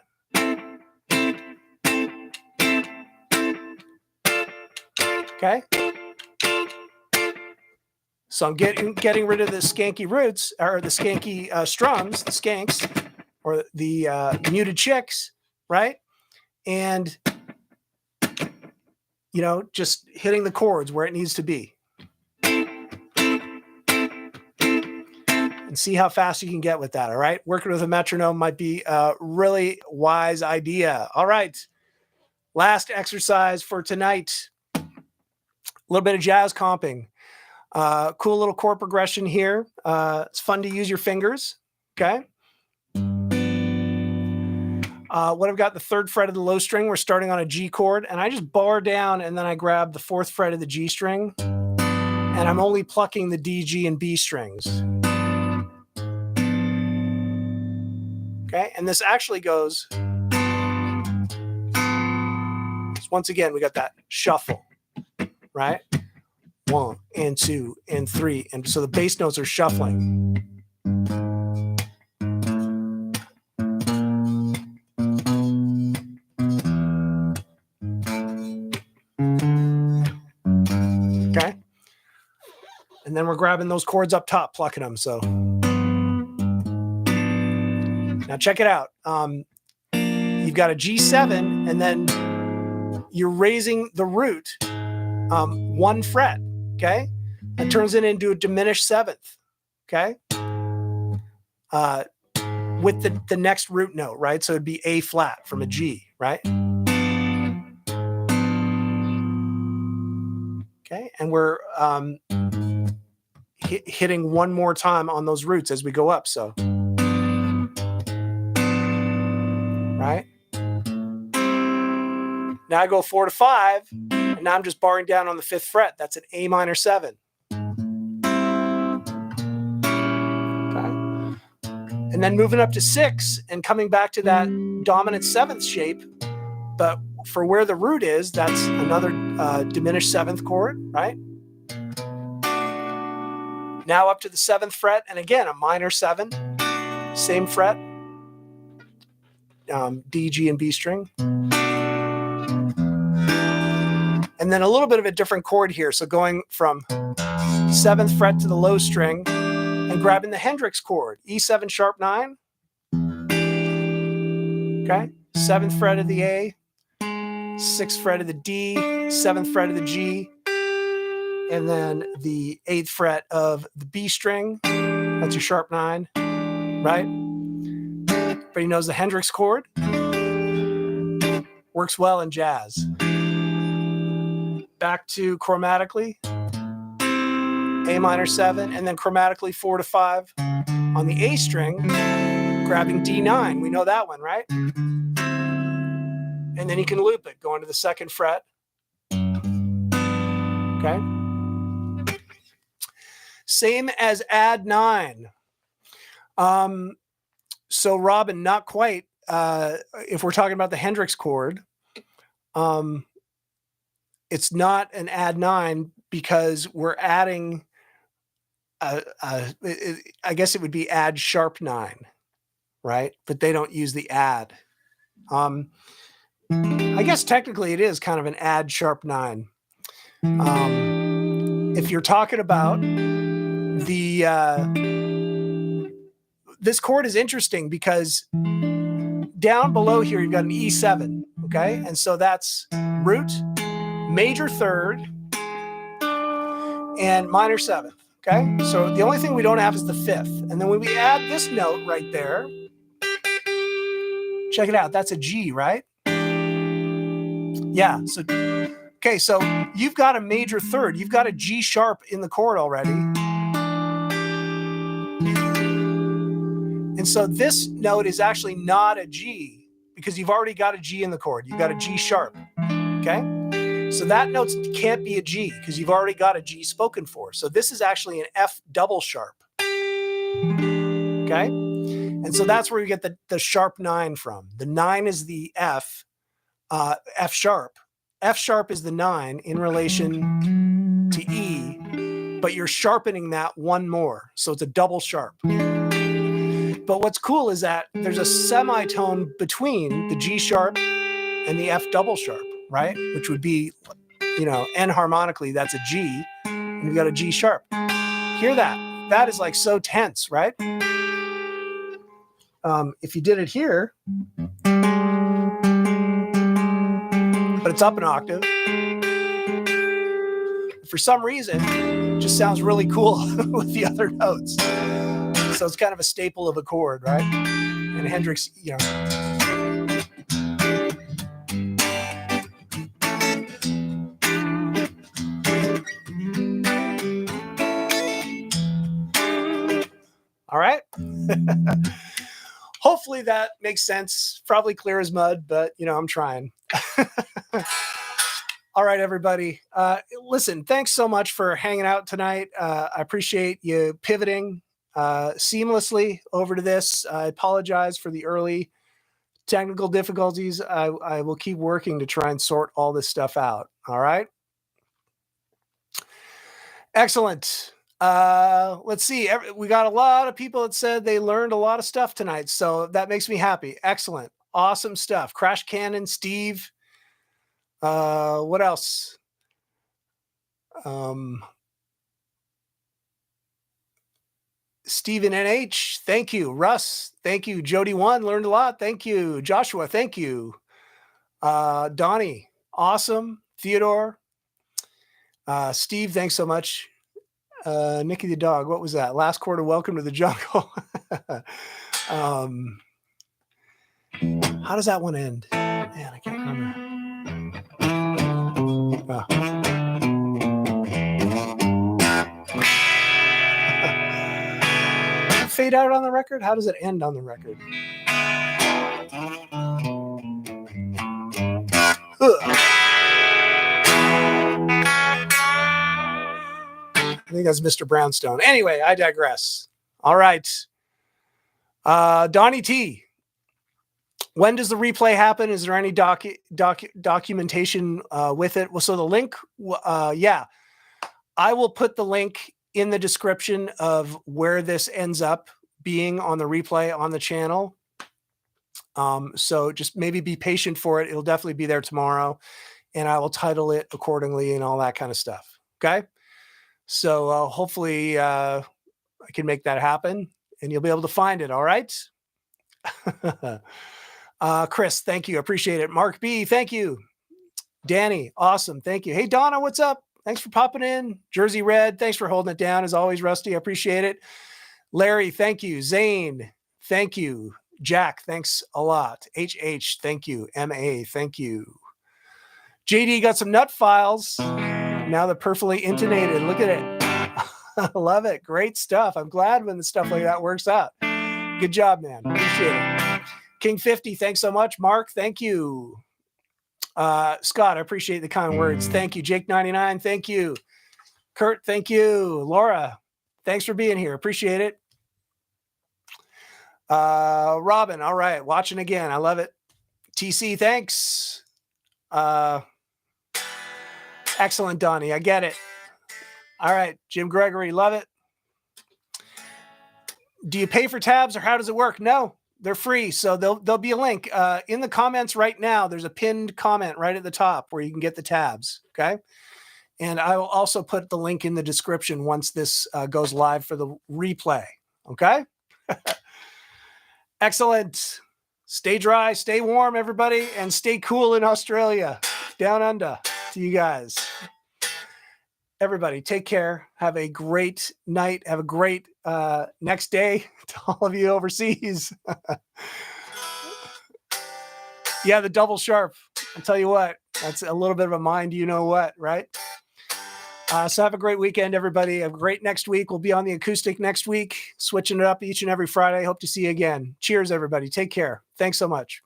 okay. So I'm getting rid of the skanky roots, or the skanky strums, the skanks, or the muted chicks, right? And, you know, just hitting the chords where it needs to be. And see how fast you can get with that, all right? Working with a metronome might be a really wise idea. All right, last exercise for tonight. A little bit of jazz comping. Cool little chord progression here. It's fun to use your fingers, okay? What I've got, the 3rd fret of the low string, we're starting on a G chord, and I just bar down and then I grab the 4th fret of the G string, and I'm only plucking the D, G, and B strings. Okay, and this actually goes, so once again, we got that shuffle, right? 1 and 2 and 3, and so the bass notes are shuffling. Okay, and then we're grabbing those chords up top, plucking them. So now check it out. You've got a G7, and then you're raising the root 1 fret. okay? That turns it into a diminished seventh, okay? With the next root note, right? So it'd be A flat from a G, right? Okay, and we're hitting one more time on those roots as we go up, so. Right? Now I go 4 to 5, and now I'm just barring down on the 5th fret. That's an A minor 7. Okay. And then moving up to 6 and coming back to that dominant 7th shape, but for where the root is, that's another diminished 7th chord, right? Now up to the 7th fret, and again, a minor 7, same fret, D, G, and B string. And then a little bit of a different chord here. So going from 7th fret to the low string and grabbing the Hendrix chord, E7 sharp 9. Okay, 7th fret of the A, 6th fret of the D, 7th fret of the G, and then the 8th fret of the B string. That's your sharp 9, right? Everybody knows the Hendrix chord. Works well in jazz. Back to chromatically, A minor 7, and then chromatically 4 to 5 on the A string, grabbing D9. We know that one, right? And then you can loop it, going to the 2nd fret. Okay. Same as add 9. So Robin, not quite. If we're talking about the Hendrix chord, it's not an add 9 because we're adding, I guess it would be add sharp 9, right? But they don't use the add. I guess technically it is kind of an add sharp 9. If you're talking about this chord is interesting because down below here you've got an E7, okay? And so that's root, major 3rd, and minor 7th, okay? So the only thing we don't have is the 5th. And then when we add this note right there, check it out, that's a G, right? Yeah, so, okay, so you've got a major 3rd, you've got a G sharp in the chord already. And so this note is actually not a G because you've already got a G in the chord. You've got a G sharp, okay? So that note can't be a G because you've already got a G spoken for. So this is actually an F double sharp, okay? And so that's where you get the sharp 9 from. The 9 is the F, F sharp. F sharp is the 9 in relation to E, but you're sharpening that one more. So it's a double sharp. But what's cool is that there's a semitone between the G sharp and the F double sharp, right? Which would be, you know, enharmonically, that's a G, and you've got a G sharp. Hear that? That is like so tense, right? If you did it here, but it's up an octave, for some reason, it just sounds really cool with the other notes. So it's kind of a staple of a chord, right? And Hendrix, you know. All right. Hopefully that makes sense. Probably clear as mud, but you know, I'm trying. All right, everybody. Listen, thanks so much for hanging out tonight. I appreciate you pivoting seamlessly over to this. I apologize for the early technical difficulties. I will keep working to try and sort all this stuff out. All right. Excellent. Let's see. We got a lot of people that said they learned a lot of stuff tonight. So that makes me happy. Excellent. Awesome stuff. Crash Cannon, Steve. What else? Stephen NH, thank you. Russ, thank you. Jody 1, learned a lot. Thank you. Joshua, thank you. Donnie, awesome. Theodore, Steve, thanks so much. Nikki the dog, what was that? Last quarter, welcome to the jungle. How does that one end? Man, I can't remember. Fade out on the record? How does it end on the record? I think that's Mr. Brownstone. Anyway, I digress. All right. Donnie T. When does the replay happen? Is there any documentation with it? Well, so the link, yeah. I will put the link in the description of where this ends up being on the replay on the channel. So just maybe be patient for it. It'll definitely be there tomorrow, and I will title it accordingly and all that kind of stuff. Okay. So hopefully I can make that happen and you'll be able to find it. All right. Chris, thank you. Appreciate it. Mark B, thank you. Danny, awesome. Thank you. Hey, Donna, what's up? Thanks for popping in. Jersey Red, thanks for holding it down. As always, Rusty, I appreciate it. Larry, thank you. Zane, thank you. Jack, thanks a lot. HH, thank you. MA, thank you. JD got some nut files. Now they're perfectly intonated. Look at it. I love it. Great stuff. I'm glad when the stuff like that works out. Good job, man. Appreciate it. King 50, thanks so much. Mark, thank you. Scott, I appreciate the kind words. Thank you. Jake 99, thank you. Kurt, thank you. Laura, thanks for being here. Appreciate it. Robin, all right. Watching again. I love it. TC, thanks. Excellent, Donnie. I get it. All right. Jim Gregory, love it. Do you pay for tabs or how does it work? No, they're free. So there'll be a link in the comments right now. There's a pinned comment right at the top where you can get the tabs. Okay. And I will also put the link in the description once this goes live for the replay. Okay. Excellent. Stay dry, stay warm, everybody, and stay cool in Australia. Down under to you guys. Everybody, take care. Have a great night. Have a great next day to all of you overseas. Yeah, the double sharp. I'll tell you what, that's a little bit of a mind, you know what, right? So have a great weekend, everybody. Have a great next week. We'll be on the acoustic next week, switching it up each and every Friday. Hope to see you again. Cheers, everybody. Take care. Thanks so much.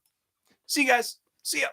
See you guys. See ya.